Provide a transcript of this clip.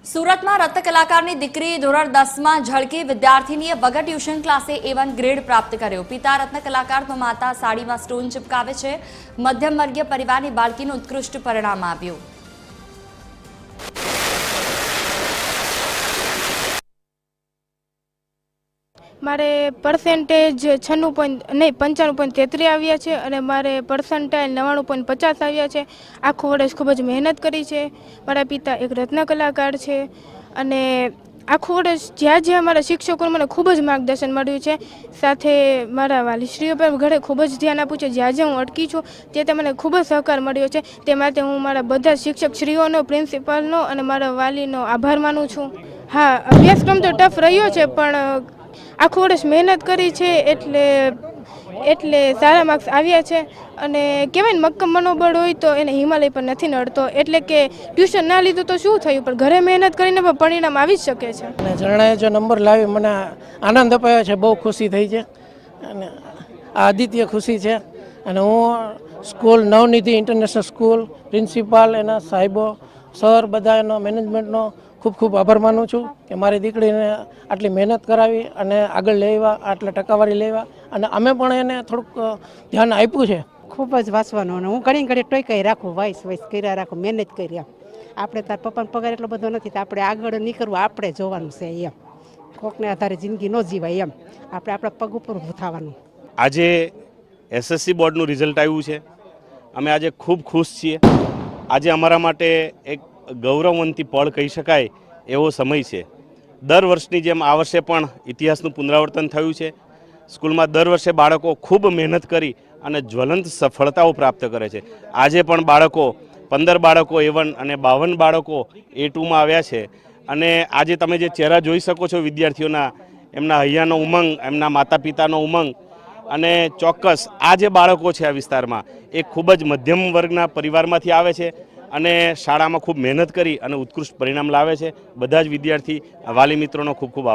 સુરતમાં રત્ન કલાકારની દીકરી ધોરણ 10માં ઝળકી વિદ્યાર્થીનીએ વગર ટ્યુશન ક્લાસે A1 ગ્રેડ પ્રાપ્ત કર્યો। પિતા રત્ન કલાકાર તો માતા સાડીમાં સ્ટોન ચિપકાવે છે। મધ્યમ વર્ગીય પરિવારની બાળકીનું ઉત્કૃષ્ટ પરિણામ આવ્યું। મારે પરસેન્ટેજ 95.33 આવ્યા છે અને મારે પરસેન્ટાઇલ 99.50 આવ્યા છે। આખું વર્ષ ખૂબ જ મહેનત કરી છે। મારા પિતા એક રત્ન કલાકાર છે અને આખું વર્ષ જ્યાં જ્યાં મારા શિક્ષકોએ મને ખૂબ જ માર્ગદર્શન મળ્યું છે। સાથે મારા વાલીશ્રીઓ પર ઘરે ખૂબ જ ધ્યાન આપ્યું છે। જ્યાં જ્યાં હું અટકી છું તે મને ખૂબ જ સહકાર મળ્યો છે। તે માટે હું મારા બધા શિક્ષકશ્રીઓનો, પ્રિન્સિપાલનો અને મારા વાલીનો આભાર માનું છું। હા, અભ્યાસક્રમ તો ટફ રહ્યો છે પણ આખું વર્ષ મહેનત કરી છે એટલે સારા માર્ક્સ આવ્યા છે અને કહેવાય ને મક્કમ મનોબળ હોય તો એને હિમાલય પર નથી નડતો। એટલે કે ટ્યુશન ના લીધું તો શું થયું, પણ ઘરે મહેનત કરીને પણ પરિણામ આવી જ શકે છે। અને ઝરણાએ જો નંબર લાવી મને આનંદ અપાયો છે, બહુ ખુશી થઈ છે અને આ આદિત્ય ખુશી છે। અને હું school Navnidhi international school principal, એના સાહેબો, સર, બધા એનો મેનેજમેન્ટનો ખૂબ ખૂબ આભાર માનું છું કે મારી દીકરીને આટલી મહેનત કરાવી અને આગળ લેવા, આટલા ટકાવારી લેવા અને અમે પણ એને થોડુંક ધ્યાન આપ્યું છે। ખૂબ જ વાંચવાનું અને હું ઘણી ઘડી ટોકાઈ રાખું, વાઇસ કર્યા રાખું, મહેનત કરી। આપણે તાર પપ્પાનો પગાર એટલો બધો નથી તો આપણે આગળ નીકળવું, આપણે જોવાનું છે એમ। કોકને આધારે જિંદગી ન જીવાય એમ, આપણે આપણા પગ ઉપર ઊભું થવાનું। આજે SSC બોર્ડનું રિઝલ્ટ આવ્યું છે। અમે આજે ખૂબ ખુશ છીએ। આજે અમારા માટે એક ગૌરવવંતી પળ કહી શકાય એવો સમય છે। દર વર્ષની જેમ આ વર્ષે પણ ઇતિહાસનું પુનરાવર્તન થયું છે। સ્કૂલમાં દર વર્ષે બાળકો ખૂબ મહેનત કરી અને જ્વલંત સફળતાઓ પ્રાપ્ત કરે છે। આજે પણ બાળકો 15 બાળકો A1 અને 52 બાળકો A2માં આવ્યા છે અને આજે તમે જે ચહેરા જોઈ શકો છો વિદ્યાર્થીઓના, એમના હૈયાનો ઉમંગ, એમના માતા પિતાનો ઉમંગ અને ચોક્કસ આ જે બાળકો છે આ વિસ્તારમાં એ ખૂબ જ મધ્યમ વર્ગના પરિવારમાંથી આવે છે અને શાળામાં ખૂબ મહેનત કરી અને ઉત્કૃષ્ટ પરિણામ લાવે છે। બધા જ વિદ્યાર્થી વાલી મિત્રોનો ખૂબ ખૂબ આભાર।